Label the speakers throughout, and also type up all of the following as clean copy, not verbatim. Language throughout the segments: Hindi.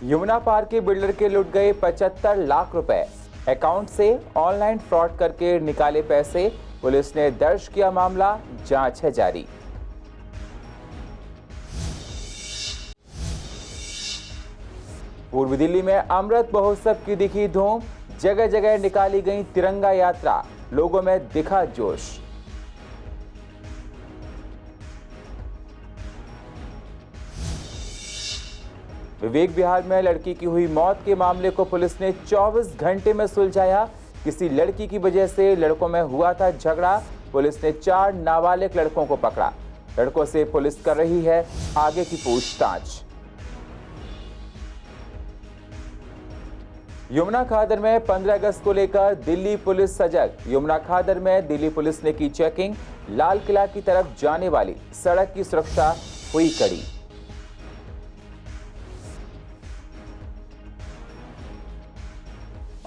Speaker 1: यमुना पार के बिल्डर के लुट गए 75 लाख रुपए। अकाउंट से ऑनलाइन फ्रॉड करके निकाले पैसे। पुलिस ने दर्ज किया मामला, जांच है जारी। पूर्वी दिल्ली में अमृत महोत्सव की दिखी धूम। जगह जगह निकाली गई तिरंगा यात्रा, लोगों में दिखा जोश। विवेक विहार में लड़की की हुई मौत के मामले को पुलिस ने 24 घंटे में सुलझाया। किसी लड़की की वजह से लड़कों में हुआ था झगड़ा। पुलिस ने 4 नाबालिग लड़कों को पकड़ा। लड़कों से पुलिस कर रही है आगे की पूछताछ। यमुना खादर में 15 अगस्त को लेकर दिल्ली पुलिस सजग। यमुना खादर में दिल्ली पुलिस ने की चेकिंग। लाल किला की तरफ जाने वाली सड़क की सुरक्षा हुई कड़ी।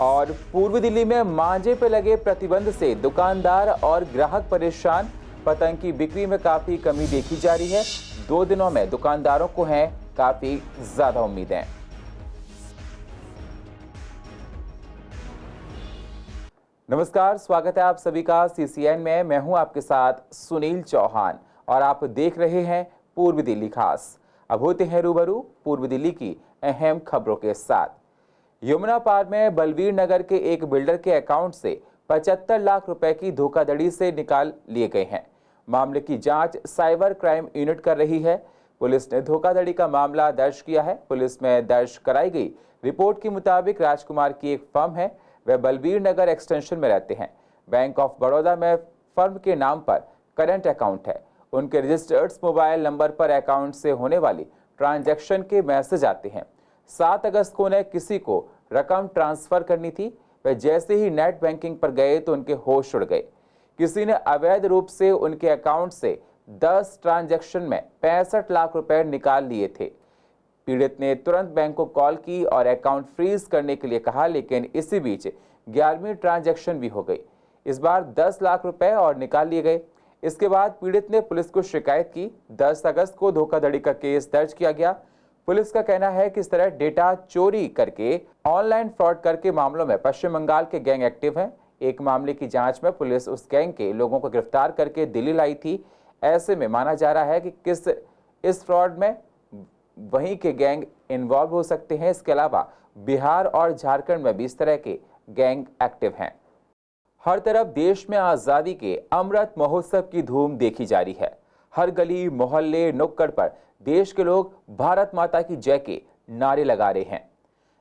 Speaker 1: और पूर्वी दिल्ली में मांझे पे लगे प्रतिबंध से दुकानदार और ग्राहक परेशान। पतंग की बिक्री में काफी कमी देखी जा रही है। 2 दिनों में दुकानदारों को हैं काफी ज्यादा उम्मीदें। नमस्कार, स्वागत है आप सभी का CCN में। मैं हूं आपके साथ सुनील चौहान और आप देख रहे हैं पूर्वी दिल्ली खास। अब होते हैं रूबरू पूर्वी दिल्ली की अहम खबरों के साथ। यमुना पार में बलवीर नगर के एक बिल्डर के अकाउंट से 75 लाख रुपए की धोखाधड़ी से निकाल लिए गए हैं। मामले की जांच साइबर क्राइम यूनिट कर रही है। पुलिस ने धोखाधड़ी का मामला दर्ज किया है। पुलिस में दर्ज कराई गई रिपोर्ट के मुताबिक राजकुमार की एक फर्म है। वे बलवीर नगर एक्सटेंशन में रहते हैं। बैंक ऑफ बड़ौदा में फर्म के नाम पर करंट अकाउंट है। उनके रजिस्टर्ड मोबाइल नंबर पर अकाउंट से होने वाली ट्रांजैक्शन के मैसेज आते हैं। 7 अगस्त को उन्हें किसी को रकम ट्रांसफर करनी थी। वे जैसे ही नेट बैंकिंग पर गए तो उनके होश उड़ गए। किसी ने अवैध रूप से उनके अकाउंट से 10 ट्रांजैक्शन में 65 लाख रुपए निकाल लिए थे। पीड़ित ने तुरंत बैंक को कॉल की और अकाउंट फ्रीज करने के लिए कहा, लेकिन इसी बीच 11वीं ट्रांजैक्शन भी हो गई। इस बार 10 लाख रुपए और निकाल लिए गए। इसके बाद पीड़ित ने पुलिस को शिकायत की। 10 अगस्त को धोखाधड़ी का केस दर्ज किया गया। पुलिस का कहना है कि इस तरह डेटा चोरी करके ऑनलाइन फ्रॉड करके मामलों में पश्चिम बंगाल के गैंग एक्टिव हैं। एक मामले की जांच में पुलिस उस गैंग के लोगों को गिरफ्तार करके दिल्ली लाई थी। ऐसे में माना जा रहा है कि इस फ्रॉड में वहीं के गैंग इन्वॉल्व हो सकते हैं। इसके अलावा बिहार और झारखंड में भी इस तरह के गैंग एक्टिव हैं। हर तरफ देश में आजादी के अमृत महोत्सव की धूम देखी जा रही है। हर गली मोहल्ले नुक्कड़ पर देश के लोग भारत माता की जय के नारे लगा रहे हैं।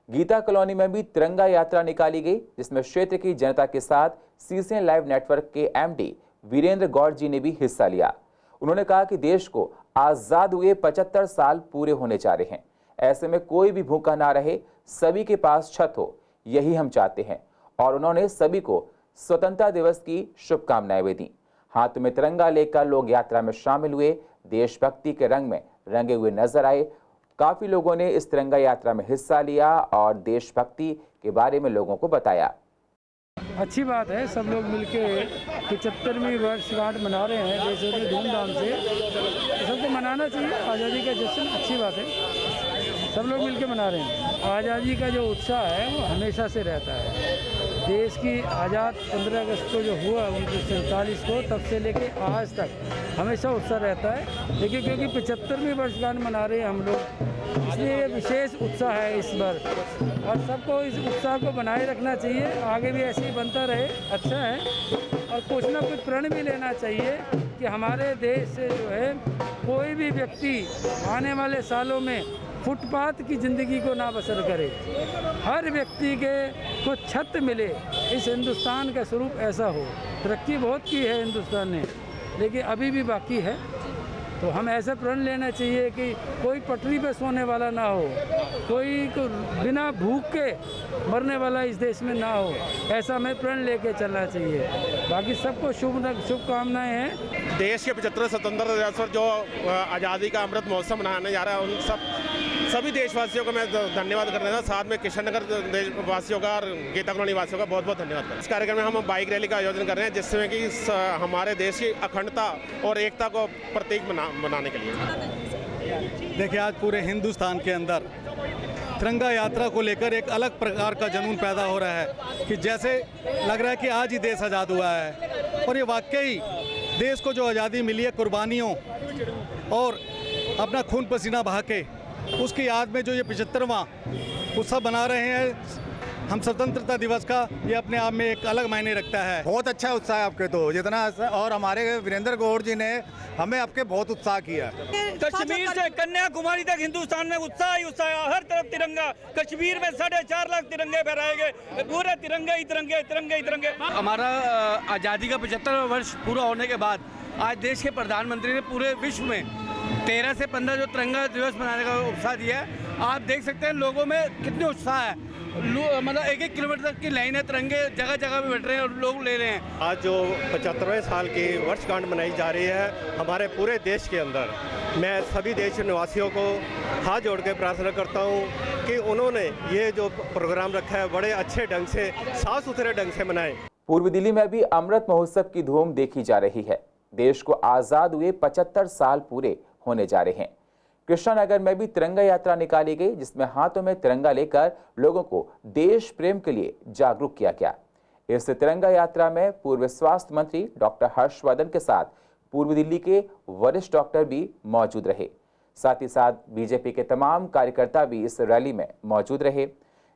Speaker 1: गीता कॉलोनी में भी तिरंगा यात्रा निकाली गई, जिसमें क्षेत्र की जनता के साथ CCN लाइव नेटवर्क के MD वीरेंद्र गौड़ जी ने भी हिस्सा लिया। उन्होंने कहा कि देश को आजाद हुए 75 साल पूरे होने जा रहे हैं। ऐसे में कोई भी भूखा ना रहे, सभी के पास छत हो, यही हम चाहते हैं। और उन्होंने सभी को स्वतंत्रता दिवस की शुभकामनाएं भी दी। हाथ में तिरंगा लेकर लोग यात्रा में शामिल हुए। देशभक्ति के रंग में रंगे हुए नजर आए। काफी लोगों ने इस तिरंगा यात्रा में हिस्सा लिया और देशभक्ति के बारे में लोगों को बताया।
Speaker 2: अच्छी बात है, सब लोग मिलके 75वीं वर्षगांठ मना रहे हैं देश में धूमधाम से। सबको मनाना चाहिए आज़ादी का जश्न, अच्छी बात है। सब लोग मिलके मना रहे हैं। आज़ादी का जो उत्साह है वो हमेशा से रहता है। देश की आज़ाद 15 अगस्त को जो हुआ 1947 को, तब से लेके आज तक हमेशा उत्साह रहता है। लेकिन क्योंकि 75वीं वर्षगांठ मना रहे हैं हम लोग, इसलिए विशेष उत्साह है इस बार। और सबको इस उत्साह को बनाए रखना चाहिए, आगे भी ऐसे ही बनता रहे, अच्छा है। और कुछ ना कुछ प्रण भी लेना चाहिए कि हमारे देश से जो है कोई भी व्यक्ति आने वाले सालों में फुटपाथ की ज़िंदगी को ना बसर करे। हर व्यक्ति को छत मिले। इस हिंदुस्तान का स्वरूप ऐसा हो। तरक्की बहुत की है हिंदुस्तान ने, लेकिन अभी भी बाकी है। तो हम ऐसा प्रण लेना चाहिए कि कोई पटरी पे सोने वाला ना हो, कोई बिना भूख के मरने वाला इस देश में ना हो। ऐसा हमें प्रण लेके चलना चाहिए। बाकी सबको शुभकामनाएं हैं।
Speaker 3: देश के 75 स्वतंत्रता दिवस पर जो आज़ादी का अमृत महोत्सव मनाने जा रहा है, उन सभी देशवासियों को मैं धन्यवाद करना था। साथ में किशन नगर देशवासियों का और गीता कॉलोनी वासियों का बहुत बहुत धन्यवाद करता हूं। इस कार्यक्रम में हम बाइक रैली का आयोजन कर रहे हैं, जिसमें कि हमारे देश की अखंडता और एकता को प्रतीक बनाने के लिए।
Speaker 4: देखिए, आज पूरे हिंदुस्तान के अंदर तिरंगा यात्रा को लेकर एक अलग प्रकार का जुनून पैदा हो रहा है कि जैसे लग रहा है कि आज ही देश आज़ाद हुआ है। और ये वाकई देश को जो आज़ादी मिली है कुर्बानियों और अपना खून पसीना बहा के, उसकी याद में जो ये 75वां उत्सव बना रहे हैं हम स्वतंत्रता दिवस का, ये अपने आप में एक अलग मायने रखता है।
Speaker 5: बहुत अच्छा उत्साह है आपके तो जितना, और हमारे वीरेंद्र गौड़ जी ने हमें आपके बहुत उत्साह किया।
Speaker 6: कश्मीर से कन्याकुमारी तक हिंदुस्तान में उत्साह ही उत्साह, हर तरफ तिरंगा। कश्मीर में 4.5 लाख तिरंगे फहराए गए, पूरे तिरंगे ही तिरंगे, तिरंगे ही तिरंगे।
Speaker 7: हमारा आज़ादी का 75वां वर्ष पूरा होने के बाद आज देश के प्रधानमंत्री ने पूरे विश्व में 13 से 15 जो तिरंगा दिवस मनाने का उत्साह दिया है। आप देख सकते हैं लोगों में कितने उत्साह है, मतलब 1-1 किलोमीटर तक की लाइन है, तिरंगे जगह जगह पे बैठ रहे हैं और लोग ले रहे हैं।
Speaker 3: आज जो 75वें साल की वर्षगांठ मनाई जा रही है हमारे पूरे देश के अंदर, मैं सभी देश निवासियों को हाथ जोड़ के प्रार्थना करता हूं कि उन्होंने ये जो प्रोग्राम रखा है बड़े अच्छे ढंग से, साफ सुथरे ढंग से मनाएं।
Speaker 1: पूर्व दिल्ली में भी अमृत महोत्सव की धूम देखी जा रही है। देश को आजाद हुए 75 साल पूरे होने जा रहे हैं। कृष्णानगर में भी तिरंगा यात्रा निकाली गई, जिसमें हाथों में तिरंगा लेकर लोगों को देश प्रेम के लिए जागरूक किया गया। इस तिरंगा यात्रा में पूर्व स्वास्थ्य मंत्री डॉक्टर हर्षवर्धन के साथ पूर्व दिल्ली के वरिष्ठ डॉक्टर भी मौजूद रहे। साथ ही साथ बीजेपी के तमाम कार्यकर्ता भी इस रैली में मौजूद रहे,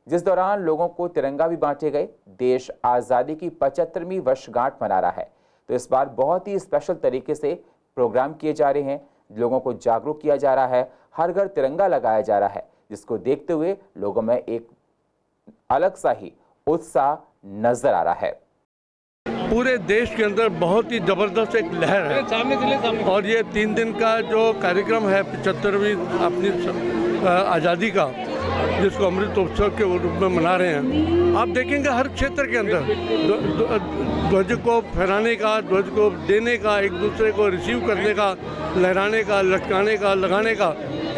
Speaker 1: जिस दौरान लोगों को तिरंगा भी बांटे गए। देश आज़ादी की 75वीं वर्षगांठ मना रहा है, तो इस बार बहुत ही स्पेशल तरीके से प्रोग्राम किए जा रहे हैं, लोगों को जागरूक किया जा रहा है, हर घर तिरंगा लगाया जा रहा है, जिसको देखते हुए लोगों में एक अलग सा ही उत्साह नजर आ रहा है।
Speaker 8: पूरे देश के अंदर बहुत ही जबरदस्त एक लहर है और ये 3 दिन का जो कार्यक्रम है 75वीं अपनी आज़ादी का, जिसको अमृत उत्सव के रूप में मना रहे हैं। आप देखेंगे हर क्षेत्र के अंदर ध्वज को फहराने का, ध्वज को देने का, एक दूसरे को रिसीव करने का, लहराने का, लटकाने का, लगाने का,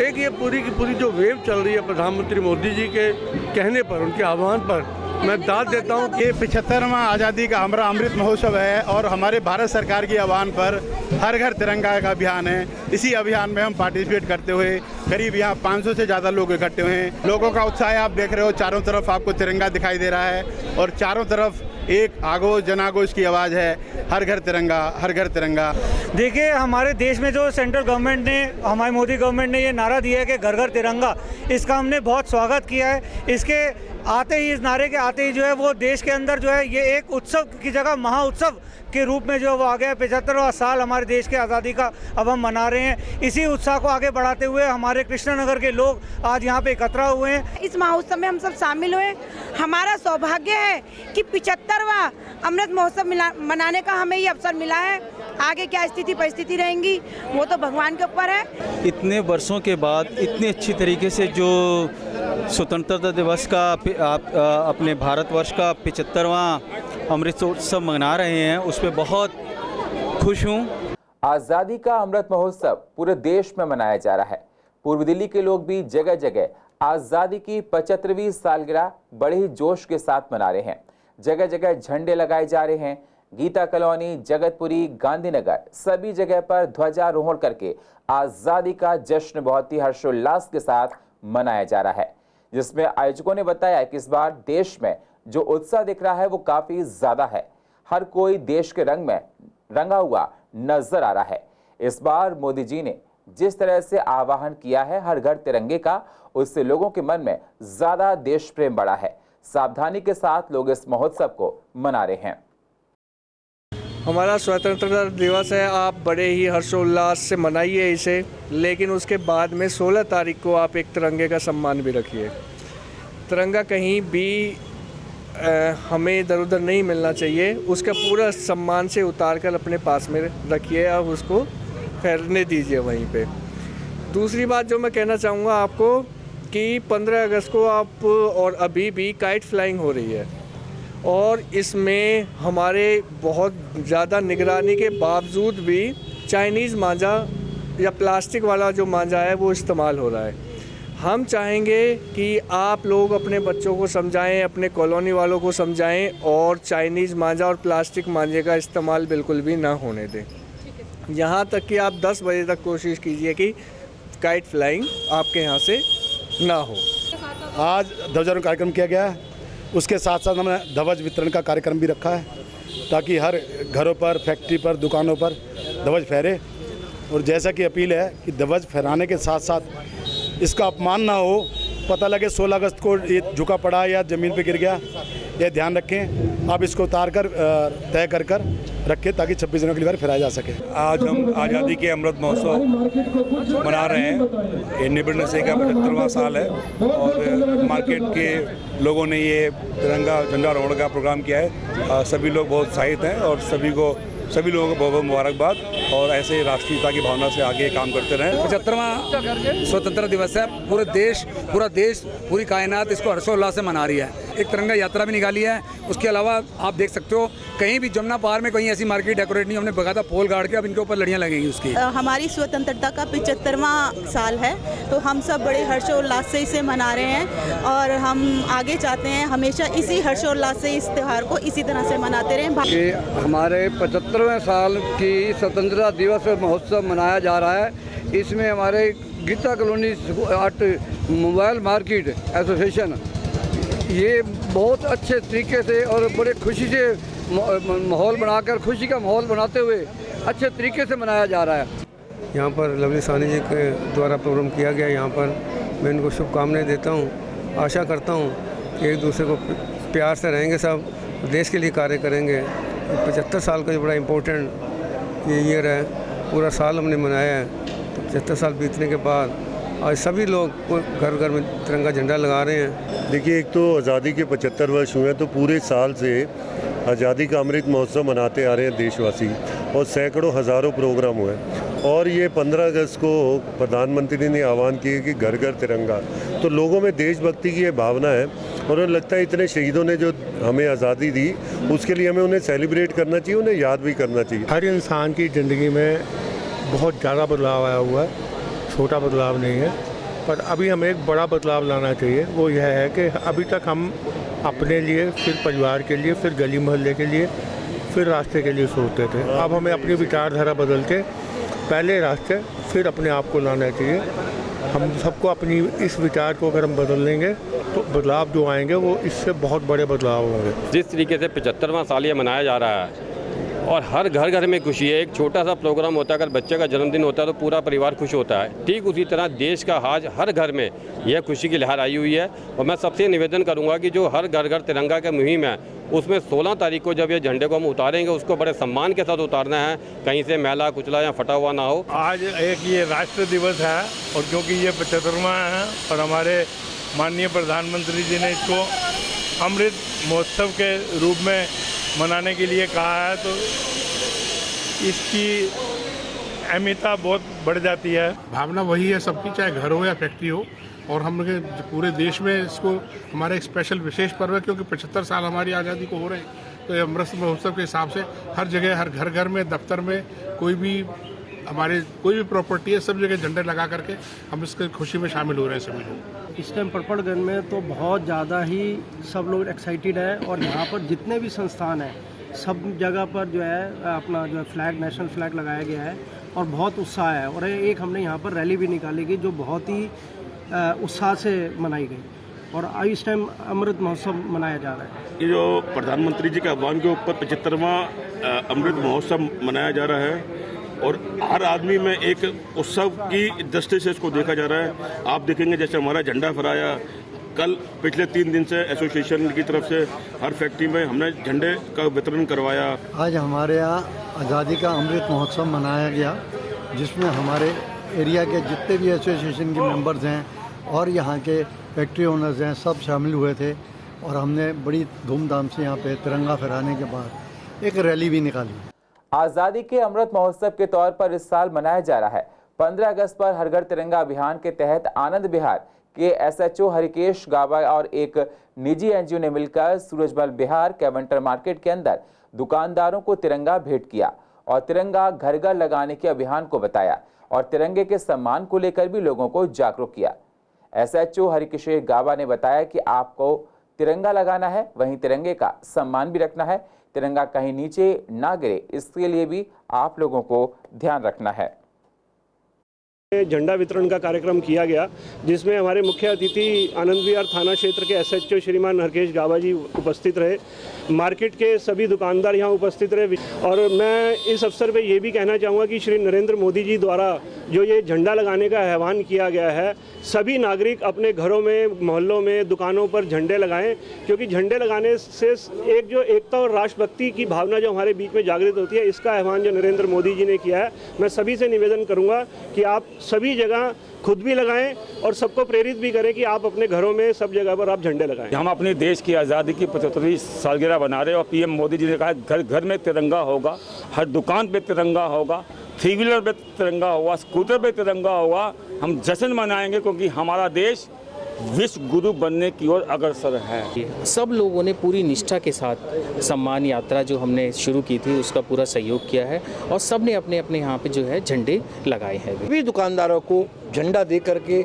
Speaker 8: एक ये पूरी की पूरी जो वेव चल रही है प्रधानमंत्री मोदी जी के कहने पर, उनके आह्वान पर मैं दाद देता हूँ।
Speaker 5: ये 75वां आज़ादी का हमारा अमृत महोत्सव है और हमारे भारत सरकार के आह्वान पर हर घर तिरंगा का अभियान है। इसी अभियान में हम पार्टिसिपेट करते हुए करीब यहाँ 500 से ज़्यादा लोग इकट्ठे हुए हैं। लोगों का उत्साह आप देख रहे हो, चारों तरफ आपको तिरंगा दिखाई दे रहा है और चारों तरफ एक आगो जनागोश की आवाज़ है, हर घर तिरंगा, हर घर तिरंगा।
Speaker 6: देखिए हमारे देश में जो सेंट्रल गवर्नमेंट ने, हमारी मोदी गवर्नमेंट ने ये नारा दिया है कि घर घर तिरंगा, इसका हमने बहुत स्वागत किया है। इसके आते ही, इस नारे के आते ही जो है वो देश के अंदर जो है ये एक उत्सव की जगह महा उत्सव के रूप में जो वो आ गया। 75वां साल हमारे देश के आज़ादी का अब हम मना रहे हैं। इसी उत्साह को आगे बढ़ाते हुए हमारे कृष्णानगर के लोग आज यहाँ पे एकत्र हुए हैं।
Speaker 9: इस महोत्सव में हम सब शामिल हुए। हमारा सौभाग्य है कि 75वां अमृत महोत्सव मनाने का हमें ये अवसर मिला है। आगे क्या स्थिति परिस्थिति रहेंगी वो तो भगवान के ऊपर है।
Speaker 10: इतने वर्षों के बाद इतने अच्छी तरीके से जो स्वतंत्रता दिवस का अपने भारतवर्ष का 75वां अमृत उत्सव मना रहे हैं, उस पर बहुत खुश हूँ।
Speaker 1: आज़ादी का अमृत महोत्सव पूरे देश में मनाया जा रहा है। पूर्व दिल्ली के लोग भी जगह जगह आज़ादी की 75वीं सालगिरह बड़े ही जोश के साथ मना रहे हैं। जगह जगह झंडे लगाए जा रहे हैं। गीता कॉलोनी, जगतपुरी, गांधीनगर सभी जगह पर ध्वजारोहण करके आज़ादी का जश्न बहुत ही हर्षोल्लास के साथ मनाया जा रहा है, जिसमें आयोजकों ने बताया कि इस बार देश में जो उत्साह दिख रहा है वो काफी ज्यादा है। हर कोई देश के रंग में रंगा हुआ नजर आ रहा है। इस बार मोदी जी ने जिस तरह से आह्वान किया है हर घर तिरंगे का, उससे लोगों के मन में ज्यादा देश प्रेम बढ़ा है। सावधानी के साथ लोग इस महोत्सव को मना रहे हैं।
Speaker 11: हमारा स्वतंत्रता दिवस है, आप बड़े ही हर्षोल्लास से मनाइए इसे, लेकिन उसके बाद में 16 तारीख को आप एक तिरंगे का सम्मान भी रखिए। तिरंगा कहीं भी हमें इधर उधर नहीं मिलना चाहिए, उसका पूरा सम्मान से उतार कर अपने पास में रखिए और उसको फहरने दीजिए वहीं पे। दूसरी बात जो मैं कहना चाहूँगा आपको कि 15 अगस्त को आप और अभी भी काइट फ्लाइंग हो रही है और इसमें हमारे बहुत ज़्यादा निगरानी के बावजूद भी चाइनीज़ मांझा या प्लास्टिक वाला जो मांझा है वो इस्तेमाल हो रहा है। हम चाहेंगे कि आप लोग अपने बच्चों को समझाएं, अपने कॉलोनी वालों को समझाएं और चाइनीज़ मांझा और प्लास्टिक मांझे का इस्तेमाल बिल्कुल भी ना होने दें। यहाँ तक कि आप 10 बजे तक कोशिश कीजिए कि काइट फ्लाइंग आपके यहाँ से ना हो।
Speaker 5: आज ध्वजारोहण कार्यक्रम किया गया है। उसके साथ साथ हमने ध्वज वितरण का कार्यक्रम भी रखा है ताकि हर घरों पर, फैक्ट्री पर, दुकानों पर ध्वज फहरे। और जैसा कि अपील है कि ध्वज फहराने के साथ साथ इसका अपमान ना हो, पता लगे 16 अगस्त को ये झुका पड़ा या ज़मीन पे गिर गया, ये ध्यान रखें। आप इसको उतार कर तय कर रखें ताकि 26 जनवरी की बार फहराया जा सके।
Speaker 12: आज हम आज़ादी के अमृत महोत्सव मना रहे हैं। इंडिपेंडेंस डे का 75वां साल है और मार्केट के लोगों ने ये तिरंगा झंडारोहण का प्रोग्राम किया है। सभी लोग बहुत उत्साहित हैं और सभी लोगों को बहुत बहुत मुबारकबाद और ऐसे राष्ट्रीयता की भावना से आगे काम करते रहें।
Speaker 13: 75वां स्वतंत्रता दिवस है। पूरा देश पूरी कायनात इसको हर्षोल्लास से मना रही है। एक तिरंगा यात्रा भी निकाली है। उसके अलावा आप देख सकते हो कहीं भी जमुना पार में कहीं ऐसी मार्केट डेकोरेट नहीं, हमने बकायदा पोल गाड़ के अब इनके ऊपर लड़ियाँ लगेंगी उसकी।
Speaker 14: हमारी स्वतंत्रता का 75वां साल है तो हम सब बड़े हर्षोल्लास से इसे मना रहे हैं और हम आगे चाहते हैं हमेशा इसी हर्षोल्लास से इस त्यौहार को इसी तरह से मनाते रहें।
Speaker 15: हमारे 75वें साल की स्वतंत्रता दिवस महोत्सव मनाया जा रहा है। इसमें हमारे Geeta colony art mobile market association ये बहुत अच्छे तरीके से और बड़े खुशी से माहौल बनाकर, खुशी का माहौल बनाते हुए अच्छे तरीके से मनाया जा रहा है।
Speaker 16: यहाँ पर लवली साहनी जी के द्वारा प्रोग्राम किया गया। यहाँ पर मैं इनको शुभकामनाएं देता हूँ। आशा करता हूँ कि एक दूसरे को प्यार से रहेंगे, सब देश के लिए कार्य करेंगे। 75 साल का जो बड़ा इम्पोर्टेंट ये ईयर है, पूरा साल हमने मनाया है। तो 75 साल बीतने के बाद आज सभी लोग घर घर में तिरंगा झंडा लगा रहे हैं।
Speaker 17: देखिए, एक तो आज़ादी के 75 वर्ष हुए हैं तो पूरे साल से आज़ादी का अमृत महोत्सव मनाते आ रहे हैं देशवासी और सैकड़ों हज़ारों प्रोग्राम हुए। और ये 15 अगस्त को प्रधानमंत्री ने आह्वान किया कि घर घर तिरंगा, तो लोगों में देशभक्ति की ये भावना है और उन्हें लगता है इतने शहीदों ने जो हमें आज़ादी दी उसके लिए हमें उन्हें सेलिब्रेट करना चाहिए, उन्हें याद भी करना चाहिए।
Speaker 18: हर इंसान की ज़िंदगी में बहुत ज़्यादा बदलाव आया हुआ है, छोटा बदलाव नहीं है, पर अभी हमें एक बड़ा बदलाव लाना चाहिए। वो यह है कि अभी तक हम अपने लिए, फिर परिवार के लिए, फिर गली मोहल्ले के लिए, फिर रास्ते के लिए सोचते थे। अब हमें अपनी विचारधारा बदल के पहले रास्ते फिर अपने आप को लाना चाहिए। हम सबको अपनी इस विचार को अगर हम बदल लेंगे तो बदलाव जो आएंगे वो इससे बहुत बड़े बदलाव होंगे।
Speaker 19: जिस तरीके से 75वां साल ये मनाया जा रहा है और हर घर घर में खुशी है। एक छोटा सा प्रोग्राम होता है, अगर बच्चे का जन्मदिन होता है तो पूरा परिवार खुश होता है। ठीक उसी तरह देश का आज हर घर में यह खुशी की लहर आई हुई है। और मैं सबसे निवेदन करूंगा कि जो हर घर घर तिरंगा का मुहिम है उसमें 16 तारीख को जब ये झंडे को हम उतारेंगे उसको बड़े सम्मान के साथ उतारना है, कहीं से मैला कुचला या फटा हुआ ना हो।
Speaker 18: आज एक ये राष्ट्र दिवस है और क्योंकि ये 75वां है और हमारे माननीय प्रधानमंत्री जी ने इसको अमृत महोत्सव के रूप में मनाने के लिए कहा है तो इसकी अहमियता बहुत बढ़ जाती है।
Speaker 20: भावना वही है सबकी, चाहे घर हो या फैक्ट्री हो। और हम लोग पूरे देश में इसको हमारा एक स्पेशल विशेष पर्व है क्योंकि 75 साल हमारी आज़ादी को हो रहे हैं। तो ये अमृत महोत्सव के हिसाब से हर जगह, हर घर घर में, दफ्तर में, कोई भी प्रॉपर्टी है, सब जगह झंडे लगा करके हम इसकी खुशी में शामिल हो रहे हैं सभी लोग।
Speaker 21: इस टाइम परपड़गंज में तो बहुत ज़्यादा ही सब लोग एक्साइटेड है और यहाँ पर जितने भी संस्थान हैं सब जगह पर जो है अपना जो है फ्लैग, नेशनल फ्लैग लगाया गया है और बहुत उत्साह है। और एक हमने यहाँ पर रैली भी निकाली गई जो बहुत ही उत्साह से मनाई गई और इस टाइम अमृत महोत्सव मनाया जा रहा है।
Speaker 22: ये जो प्रधानमंत्री जी के आह्वान के ऊपर 75वां अमृत महोत्सव मनाया जा रहा है और हर आदमी में एक उत्सव की दृष्टि से इसको देखा जा रहा है। आप देखेंगे जैसे हमारा झंडा फहराया, कल पिछले 3 दिन से एसोसिएशन की तरफ से हर फैक्ट्री में हमने झंडे का वितरण करवाया।
Speaker 23: आज हमारे यहाँ आज़ादी का अमृत महोत्सव मनाया गया जिसमें हमारे एरिया के जितने भी एसोसिएशन के मेंबर्स हैं और यहाँ के फैक्ट्री ओनर्स हैं सब शामिल हुए थे और हमने बड़ी धूमधाम से यहाँ पे तिरंगा फहराने के बाद एक रैली भी निकाली।
Speaker 1: आज़ादी के अमृत महोत्सव के तौर पर इस साल मनाया जा रहा है। 15 अगस्त पर हर घर तिरंगा अभियान के तहत आनंद विहार के एसएचओ हरिकेश गाबा और एक निजी एनजीओ ने मिलकर सूरजमल बिहार कैवेंटर मार्केट के अंदर दुकानदारों को तिरंगा भेंट किया और तिरंगा घर घर लगाने के अभियान को बताया और तिरंगे के सम्मान को लेकर भी लोगों को जागरूक किया। एसएचओ हरिकेश गाबा ने बताया कि आपको तिरंगा लगाना है, वहीं तिरंगे का सम्मान भी रखना है। तिरंगा कहीं नीचे ना गिरे इसके लिए भी आप लोगों को ध्यान रखना है।
Speaker 2: झंडा वितरण का कार्यक्रम किया गया, जिसमें हमारे मुख्य अतिथि आनंद विहार थाना क्षेत्र के SHO श्रीमान हरकेश गाबा जी उपस्थित रहे। मार्केट के सभी दुकानदार यहाँ उपस्थित रहे और मैं इस अवसर पे ये भी कहना चाहूँगा कि श्री नरेंद्र मोदी जी द्वारा जो ये झंडा लगाने का आह्वान किया गया है, सभी नागरिक अपने घरों में, मोहल्लों में, दुकानों पर झंडे लगाएं, क्योंकि झंडे लगाने से एक जो एकता और राष्ट्रभक्ति की भावना जो हमारे बीच में जागृत होती है, इसका आह्वान जो नरेंद्र मोदी जी ने किया है, मैं सभी से निवेदन करूँगा कि आप सभी जगह खुद भी लगाएं और सबको प्रेरित भी करें कि आप अपने घरों में सब जगह पर आप झंडे लगाएं।
Speaker 4: हम अपने देश की आज़ादी की 75वीं सालगिरह बना रहे हैं और PM मोदी जी ने कहा घर घर में तिरंगा होगा, हर दुकान पे तिरंगा होगा, 3 व्हीलर पे तिरंगा होगा, स्कूटर पे तिरंगा होगा। हम जश्न मनाएंगे क्योंकि हमारा देश विश्व गुरु बनने की ओर अग्रसर है।
Speaker 7: सब लोगों ने पूरी निष्ठा के साथ सम्मान यात्रा जो हमने शुरू की थी उसका पूरा सहयोग किया है और सब ने अपने अपने यहाँ पे जो है झंडे लगाए हैं।
Speaker 24: सभी दुकानदारों को झंडा दे करके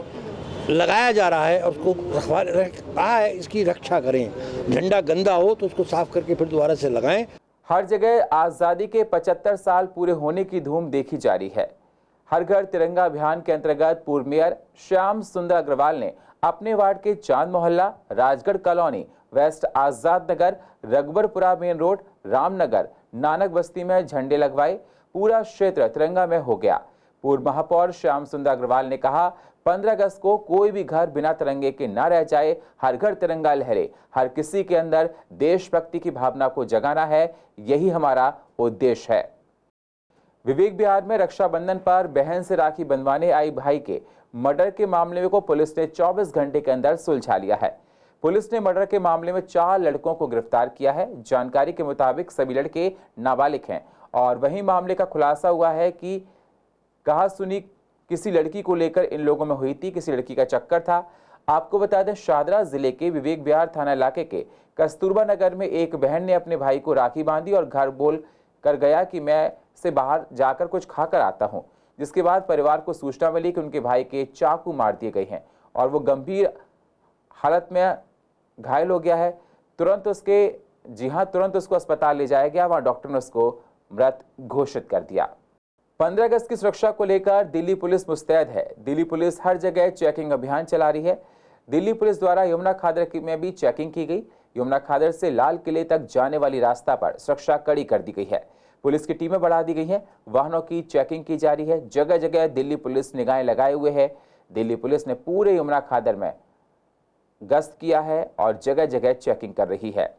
Speaker 24: लगाया जा रहा है और उसको कहा है इसकी रक्षा करें। झंडा गंदा हो तो उसको साफ करके फिर दोबारा से लगाएं।
Speaker 1: हर जगह आज़ादी के 75 साल पूरे होने की धूम देखी जा रही है। हर घर तिरंगा अभियान के अंतर्गत पूर्व मेयर श्याम सुंदर अग्रवाल ने अपने वार्ड के चांद मोहल्ला, Rajgarh colony, waste Azad Nagar, रघुबरपुरा main road, Ramnagar, Nanak बस्ती में झंडे लगवाए। पूरा क्षेत्र तिरंगा में हो गया। पूर्व महापौर श्याम सुंदर अग्रवाल ने कहा, 15 अगस्त को कोई भी घर बिना तिरंगे के न रह जाए। हर घर तिरंगा लहरे। हर किसी के अंदर देशभक्ति की भावना को जगाना है, यही हमारा उद्देश्य है। विवेक विहार में रक्षाबंधन पर बहन से राखी बंधवाने आई भाई के मर्डर के मामले को पुलिस ने 24 घंटे के अंदर सुलझा लिया है। पुलिस ने मर्डर के मामले में 4 लड़कों को गिरफ्तार किया है। जानकारी के मुताबिक सभी लड़के नाबालिग हैं और वहीं मामले का खुलासा हुआ है कि कहासुनी किसी लड़की को लेकर इन लोगों में हुई थी, किसी लड़की का चक्कर था। आपको बता दें, शादरा जिले के विवेक विहार थाना इलाके के कस्तूरबा नगर में एक बहन ने अपने भाई को राखी बांधी और घर बोल कर गया कि मैं से बाहर जाकर कुछ खाकर आता हूं, जिसके बाद परिवार को सूचना मिली कि उनके भाई के चाकू मार दिए गए हैं और वो गंभीर हालत में घायल हो गया है। तुरंत उसको अस्पताल ले जाया गया। वहां डॉक्टर ने उसको मृत घोषित कर दिया। 15 अगस्त की सुरक्षा को लेकर दिल्ली पुलिस मुस्तैद है। दिल्ली पुलिस हर जगह चेकिंग अभियान चला रही है। दिल्ली पुलिस द्वारा यमुना खादर में भी चेकिंग की गई। यमुना खादर से लाल किले तक जाने वाली रास्ता पर सुरक्षा कड़ी कर दी गई है। पुलिस की टीमें बढ़ा दी गई हैं। वाहनों की चेकिंग की जा रही है। जगह जगह दिल्ली पुलिस निगाहें लगाए हुए है। दिल्ली पुलिस ने पूरे यमुना खादर में गश्त किया है और जगह जगह चेकिंग कर रही है।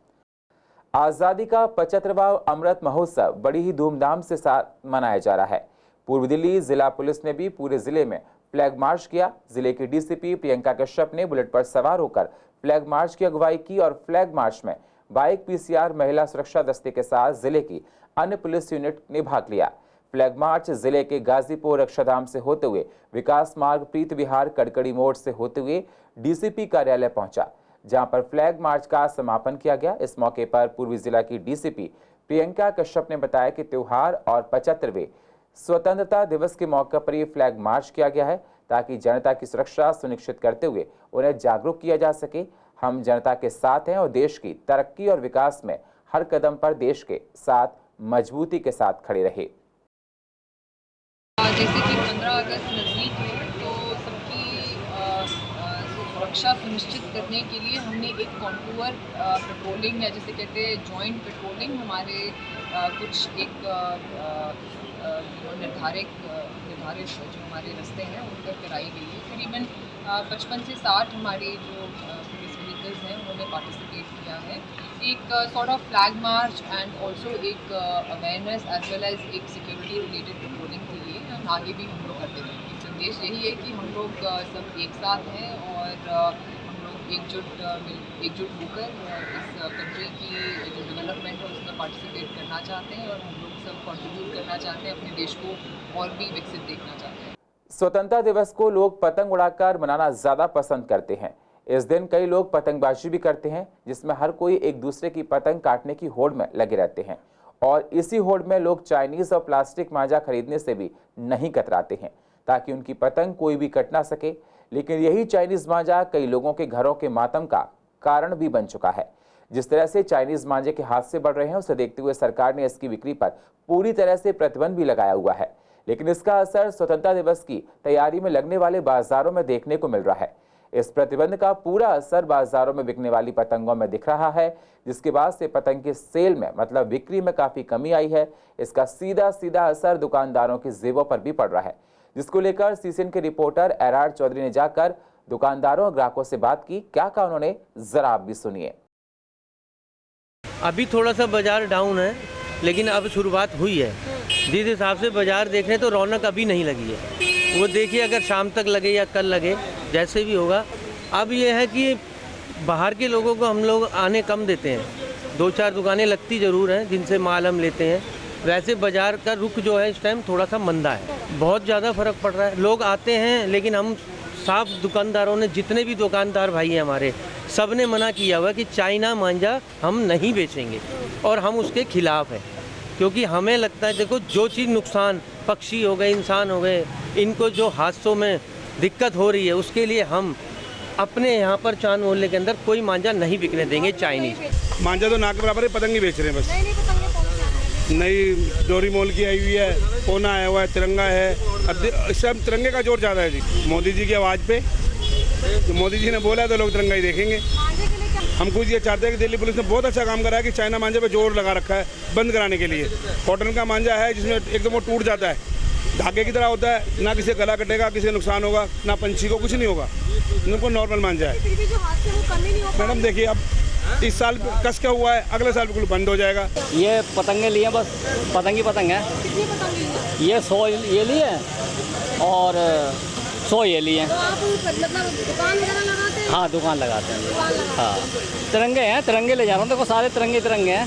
Speaker 1: आज़ादी का 75वां अमृत महोत्सव बड़ी ही धूमधाम से साथ मनाया जा रहा है। पूर्व दिल्ली जिला पुलिस ने भी पूरे जिले में फ्लैग मार्च किया। जिले की डीसीपी प्रियंका कश्यप ने बुलेट पर सवार होकर फ्लैग मार्च की अगुवाई की और फ्लैग मार्च में बाइक PCR महिला सुरक्षा दस्ते के साथ जिले की अन्य पुलिस यूनिट ने भाग लिया। फ्लैग मार्च जिले के गाजीपुर रक्षाधाम से होते हुए विकास मार्ग, प्रीत विहार, कड़कड़ी मोड़ से होते हुए डीसीपी कार्यालय पहुंचा, जहां पर फ्लैग मार्च का समापन किया गया। इस मौके पर पूर्वी जिला की डीसीपी प्रियंका कश्यप ने बताया कि त्योहार और 75वें स्वतंत्रता दिवस के मौके पर यह फ्लैग मार्च किया गया है ताकि जनता की सुरक्षा सुनिश्चित करते हुए उन्हें जागरूक किया जा सके। हम जनता के साथ हैं और देश की तरक्की और विकास में हर कदम पर देश के साथ मजबूती के साथ खड़े रहे।
Speaker 25: जैसे कि 15 अगस्त नज़दीक है तो सबकी सुरक्षा सुनिश्चित करने के लिए हमने एक कॉन्टूअर पेट्रोलिंग या जैसे कहते हैं जॉइंट पेट्रोलिंग हमारे कुछ एक निर्धारित जो हमारे रास्ते हैं उन पर कराई गई है। करीबन 55 से 60 हमारे जो पुलिस व्हीकल्स हैं उन्होंने पार्टिसिपेट किया है। एक sort of flag march and also एक अवेयरनेस एज वेल एज एक सिक्योरिटी रिलेटेड पेट्रोलिंग के लिए आगे भी हम लोग करते रहेंगे। संदेश यही है कि हम लोग सब एक साथ हैं और हम लोग एकजुट होकर इस कंट्री की जो डेवलपमेंट है उसमें पार्टिसिपेट करना चाहते हैं और हम लोग सब कंट्रीब्यूट करना चाहते हैं, अपने देश को और भी विकसित देखना चाहते हैं।
Speaker 1: स्वतंत्रता दिवस को लोग पतंग उड़ाकर मनाना ज्यादा पसंद करते हैं। इस दिन कई लोग पतंगबाजी भी करते हैं, जिसमें हर कोई एक दूसरे की पतंग काटने की होड़ में लगे रहते हैं और इसी होड़ में लोग चाइनीज और प्लास्टिक मांझा खरीदने से भी नहीं कतराते हैं ताकि उनकी पतंग कोई भी कट ना सके। लेकिन यही चाइनीज मांझा कई लोगों के घरों के मातम का कारण भी बन चुका है। जिस तरह से चाइनीज मांझे के हादसे बढ़ रहे हैं उसे देखते हुए सरकार ने इसकी बिक्री पर पूरी तरह से प्रतिबंध भी लगाया हुआ है। लेकिन इसका असर स्वतंत्रता दिवस की तैयारी में लगने वाले बाजारों में देखने को मिल रहा है। इस प्रतिबंध का पूरा असर बाजारों में बिकने वाली पतंगों में दिख रहा है, जिसके बाद से पतंग की सेल में मतलब बिक्री में काफी कमी आई है। इसका सीधा असर दुकानदारों की जेबों पर भी पड़ रहा है, जिसको लेकर सीसीएन के रिपोर्टर एरार चौधरी ने जाकर दुकानदारों और ग्राहकों से बात की। क्या कहा उन्होंने, जरा आप भी सुनिए।
Speaker 3: अभी थोड़ा सा बाजार डाउन है, लेकिन अब शुरुआत हुई है। जिस हिसाब से बाजार देख रहे हैं तो रौनक अभी नहीं लगी है। वो देखिए अगर शाम तक लगे या कल लगे, जैसे भी होगा। अब ये है कि बाहर के लोगों को हम लोग आने कम देते हैं। 2-4 दुकानें लगती ज़रूर हैं जिनसे माल हम लेते हैं। वैसे बाजार का रुख जो है इस टाइम थोड़ा सा मंदा है। बहुत ज़्यादा फ़र्क पड़ रहा है। लोग आते हैं, लेकिन हम साफ दुकानदारों ने, जितने भी दुकानदार भाई हैं हमारे, सब ने मना किया हुआ कि चाइना मांझा हम नहीं बेचेंगे और हम उसके खिलाफ हैं। क्योंकि हमें लगता है, देखो जो चीज़ नुकसान, पक्षी हो गए, इंसान हो गए, इनको जो हादसों में दिक्कत हो रही है, उसके लिए हम अपने यहाँ पर चांद मोहल्ले के अंदर कोई मांझा नहीं बिकने देंगे चाइनीज।
Speaker 22: मांझा तो ना के बराबर है, पतंग ही बेच रहे हैं बस। नई डोरी मोल की आई हुई है, कोना आया हुआ है, तिरंगा है। अब सब तिरंगे का जोर ज़्यादा है जी। मोदी जी की आवाज़ पे, तो मोदी जी ने बोला तो लोग तिरंगा ही देखेंगे। हम कुछ ये चाहते हैं कि दिल्ली पुलिस ने बहुत अच्छा काम करा है कि चाइना मांझे पे जोर लगा रखा है बंद कराने के लिए। कॉटन का मांझा है जिसमें एकदम वो टूट जाता है, धागे की तरह होता है, ना किसी गला कटेगा, किसी नुकसान होगा, ना पंछी को कुछ नहीं होगा। उनको नॉर्मल मांझा है। मैडम देखिए, अब इस साल कस क्या हुआ है, अगले साल बिल्कुल बंद हो जाएगा।
Speaker 6: ये पतंगे लिए, बस पतंग ही पतंग है। ये 100 ये लिए और 100 ये लिए। हाँ, दुकान लगाते हैं। हाँ, तिरंगे हैं, तिरंगे ले जा रहा हूँ। देखो सारे तिरंगे हैं।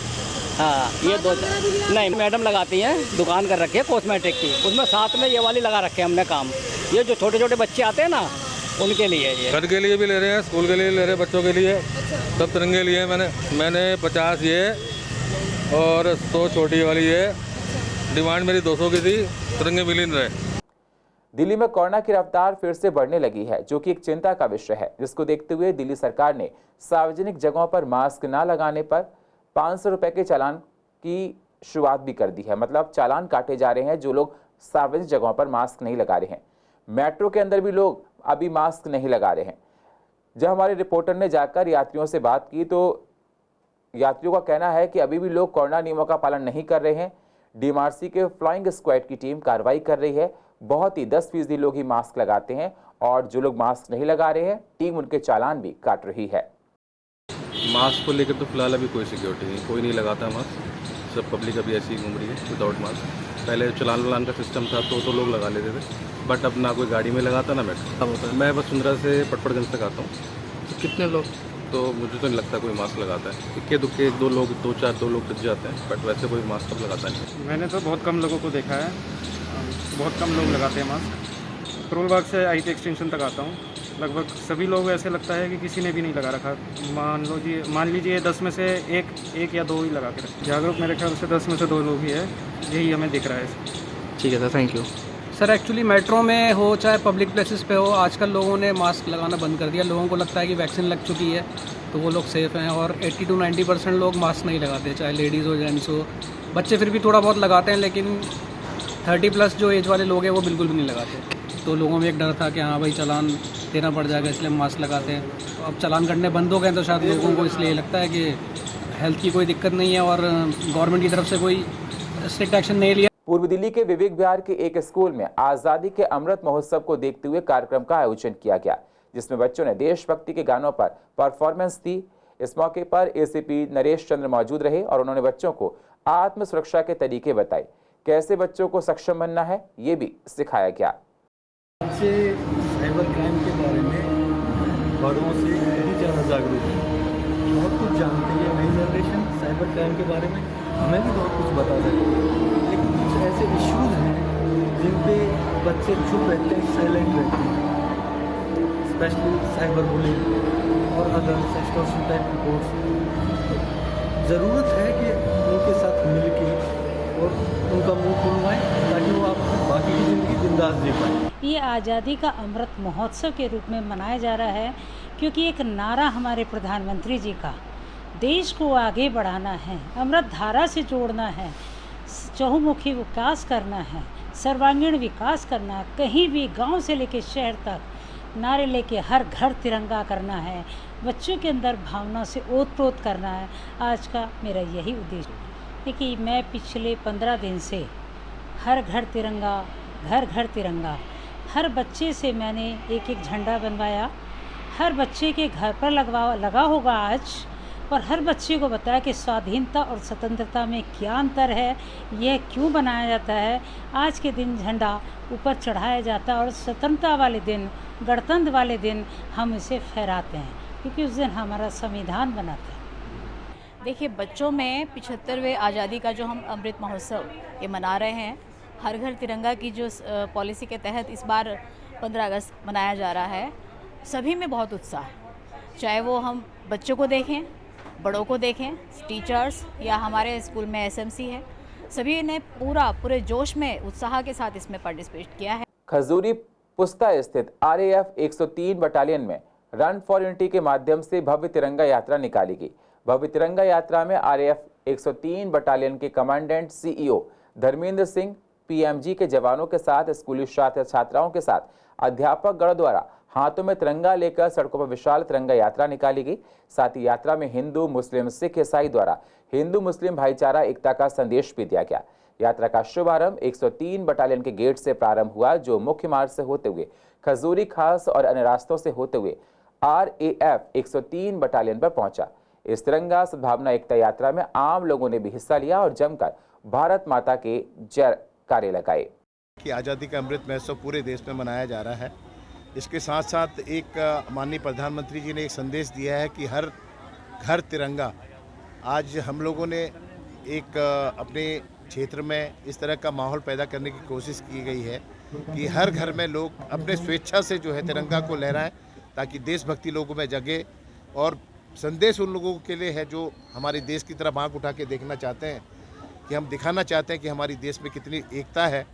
Speaker 6: हाँ, ये 2 नहीं, मैडम लगाती हैं, दुकान कर रखी है कॉस्मेटिक की। उसमें साथ में ये वाली लगा रखे हैं हमने काम। ये जो छोटे छोटे बच्चे आते हैं ना, उनके लिए ये।
Speaker 8: घर के लिए भी ले रहे हैं, स्कूल के लिए ले रहे हैं, बच्चों के लिए। सब तिरंगे लिए मैंने 50 ये और 100 छोटी वाली ये। डिमांड मेरी 200 की थी, तिरंगे मिल नहीं रहे।
Speaker 1: दिल्ली में कोरोना की रफ्तार फिर से बढ़ने लगी है, जो कि एक चिंता का विषय है, जिसको देखते हुए दिल्ली सरकार ने सार्वजनिक जगहों पर मास्क न लगाने पर 500 रुपए के चालान की शुरुआत भी कर दी है। मतलब चालान काटे जा रहे हैं जो लोग सार्वजनिक जगहों पर मास्क नहीं लगा रहे हैं। मेट्रो के अंदर भी लोग अभी मास्क नहीं लगा रहे हैं। जब हमारे रिपोर्टर ने जाकर यात्रियों से बात की तो यात्रियों का कहना है कि अभी भी लोग कोरोना नियमों का पालन नहीं कर रहे हैं। डीएमआरसी के फ्लाइंग स्क्वाड की टीम कार्रवाई कर रही है। बहुत ही 10% लोग ही मास्क लगाते हैं और जो लोग मास्क नहीं लगा रहे हैं, टीम उनके चालान भी काट रही है।
Speaker 8: मास्क को लेकर तो फिलहाल अभी कोई सिक्योरिटी नहीं, कोई नहीं लगाता मास्क। सब पब्लिक अभी ऐसी ही घूम रही है विदाउट मास्क। पहले चालान का सिस्टम था तो लोग लगा लेते थे, बट अब ना कोई गाड़ी में लगाता ना मेट्रो। मैं वसुंधरा से पटपड़गंज तक आता हूँ। तो कितने लोग, तो मुझे तो नहीं लगता कोई मास्क लगाता है। इक्के दुक्के 2 लोग 2-4 लोग बच जाते हैं, बट वैसे कोई मास्क अब लगाता नहीं।
Speaker 9: मैंने तो बहुत कम लोगों को देखा है, बहुत कम लोग लगाते हैं मास्क। करोल बाग से IT एक्सटेंशन तक आता हूँ, लगभग सभी लोग ऐसे लगता है कि किसी ने भी नहीं लगा रखा। मान लीजिए 10 में से एक या 2 ही लगा के रखे। जागरूक मेरे ख्याल से 10 में से 2 लोग ही है, यही हमें दिख रहा है।
Speaker 8: ठीक है sir, thank you.
Speaker 10: Sir actually metro में हो चाहे पब्लिक प्लेसेस पे हो, आजकल लोगों ने मास्क लगाना बंद कर दिया। लोगों को लगता है कि वैक्सीन लग चुकी है तो वो लोग सेफ़ हैं, और 80 to 90% लोग मास्क नहीं लगाते, चाहे लेडीज़ हो जेंट्स हो। बच्चे फिर भी थोड़ा बहुत लगाते हैं, लेकिन 30+ जो एज वाले लोग हैं वो बिल्कुल भी नहीं लगाते। तो लोगों में एक डर था कि हाँ भाई चालान देना पड़ जाएगा, इसलिए मास्क लगाते हैं। तो अब चालान करने बंद हो गए तो शायद लोगों को इसलिए लगता है कि हेल्थ की कोई दिक्कत नहीं है और गवर्नमेंट की तरफ से कोई स्ट्रिक्ट एक्शन नहीं लिया।
Speaker 1: पूर्व दिल्ली के विवेक विहार के एक स्कूल में आज़ादी के अमृत महोत्सव को देखते हुए कार्यक्रम का आयोजन किया गया, जिसमें बच्चों ने देशभक्ति के गानों पर परफॉर्मेंस दी। इस मौके पर ACP नरेश चंद्र मौजूद रहे और उन्होंने बच्चों को आत्म सुरक्षा के तरीके बताए। कैसे बच्चों को सक्षम बनना है, ये भी सिखाया गया।
Speaker 26: बच्चे साइबर क्राइम के बारे में बड़ों से बहुत ज़्यादा जागरूक है, बहुत कुछ जानते हैं। नई जनरेशन साइबर क्राइम के बारे में हमें भी बहुत कुछ बता सकती है, लेकिन कुछ ऐसे इश्यूज़ हैं जिन पे बच्चे चुप रहते हैं, साइलेंट रहते हैं, स्पेशली साइबर बुलिंग और अदर सेक्सटॉर्शन टाइप रिपोर्ट्स। ज़रूरत है कि उनके साथ मिल के और उनका मुंह खुलवाएं ताकि वो आप बाकी की ज़िंदगी बिंदास जी पाएँ।
Speaker 27: ये आज़ादी का अमृत महोत्सव के रूप में मनाया जा रहा है, क्योंकि एक नारा हमारे प्रधानमंत्री जी का, देश को आगे बढ़ाना है, अमृत धारा से जोड़ना है, चहुमुखी विकास करना है, सर्वांगीण विकास करना, कहीं भी गांव से लेकर शहर तक नारे लेके हर घर तिरंगा करना है, बच्चों के अंदर भावना से ओत-प्रोत करना है। आज का मेरा यही उद्देश्य। देखिए, मैं पिछले 15 दिन से हर घर तिरंगा, घर घर तिरंगा, हर बच्चे से मैंने एक एक झंडा बनवाया, हर बच्चे के घर पर लगा होगा आज, और हर बच्चे को बताया कि स्वाधीनता और स्वतंत्रता में क्या अंतर है, यह क्यों बनाया जाता है। आज के दिन झंडा ऊपर चढ़ाया जाता है और स्वतंत्रता वाले दिन, गणतंत्र वाले दिन हम इसे फहराते हैं, क्योंकि उस दिन हमारा संविधान बना था।
Speaker 5: देखिए, बच्चों में 75वें आज़ादी का जो हम अमृत महोत्सव ये मना रहे हैं, हर घर तिरंगा की जो पॉलिसी के तहत इस बार 15 अगस्त मनाया जा रहा है, सभी में बहुत उत्साह है। चाहे वो हम बच्चों को देखें, बड़ों को देखें, टीचर्स या हमारे स्कूल में एसएमसी है, सभी ने पूरे जोश में उत्साह के साथ इसमें पार्टिसिपेट किया है।
Speaker 1: खजूरी पुस्ता स्थित RAF 103 बटालियन में रन फॉर यूनिटी के माध्यम से भव्य तिरंगा यात्रा निकाली गई। भव्य तिरंगा यात्रा में RAF 103 बटालियन के commandant CEO Dharmendra Singh, PMG के जवानों के साथ स्कूली छात्र छात्राओं के साथ अध्यापक गण द्वारा हाथों में तिरंगा लेकर सड़कों पर विशाल तिरंगा यात्रा निकाली गई। साथ ही यात्रा में हिंदू, मुस्लिम, सिख, ईसाई द्वारा हिंदू मुस्लिम भाईचारा एकता का संदेश भी दिया गया। यात्रा का शुभारंभ 103 बटालियन के गेट से प्रारंभ हुआ, जो मुख्य मार्ग से होते हुए खजूरी खास और अन्य रास्तों से होते हुए RAF 103 बटालियन पर पहुंचा। इस तिरंगा सद्भावना एकता यात्रा में आम लोगों ने भी हिस्सा लिया और जमकर भारत माता के जयकारे लगाए।
Speaker 11: कि आज़ादी का अमृत महोत्सव पूरे देश में मनाया जा रहा है। इसके साथ साथ एक माननीय प्रधानमंत्री जी ने एक संदेश दिया है कि हर घर तिरंगा। आज हम लोगों ने एक अपने क्षेत्र में इस तरह का माहौल पैदा करने की कोशिश की गई है कि हर घर में लोग अपने स्वेच्छा से जो है तिरंगा को लहराएं, ताकि देशभक्ति लोगों में जगे। और संदेश उन लोगों के लिए है जो हमारे देश की तरफ आंख उठा के देखना चाहते हैं, कि हम दिखाना चाहते हैं कि हमारी देश में कितनी एकता है।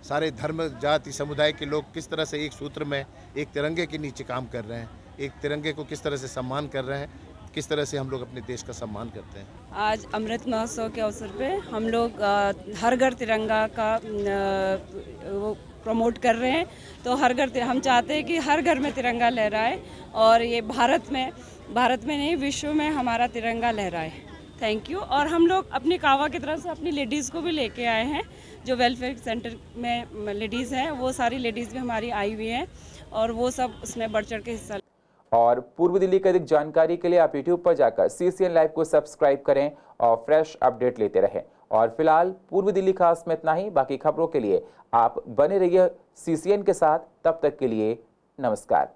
Speaker 11: सारे धर्म, जाति, समुदाय के लोग किस तरह से एक सूत्र में एक तिरंगे के नीचे काम कर रहे हैं, एक तिरंगे को किस तरह से सम्मान कर रहे हैं, किस तरह से हम लोग अपने देश का सम्मान करते हैं।
Speaker 12: आज अमृत महोत्सव के अवसर पे हम लोग हर घर तिरंगा का वो प्रमोट कर रहे हैं। तो हर घर हम चाहते हैं कि हर घर में तिरंगा लहराए, और ये भारत में नहीं, विश्व में हमारा तिरंगा लहराए। Thank you. और हम लोग अपनी कावा की तरफ से अपनी लेडीज़ को भी लेके आए हैं, जो वेलफेयर सेंटर में लेडीज़ हैं, वो सारी लेडीज़ भी हमारी आई हुई हैं, और वो सब उसमें बढ़ चढ़ के हिस्सा।
Speaker 1: और पूर्व दिल्ली की अधिक जानकारी के लिए आप YouTube पर जाकर CCN लाइव को सब्सक्राइब करें और फ्रेश अपडेट लेते रहें। और फिलहाल पूर्व दिल्ली खास में इतना ही। बाकी खबरों के लिए आप बने रहिए CCN के साथ। तब तक के लिए नमस्कार।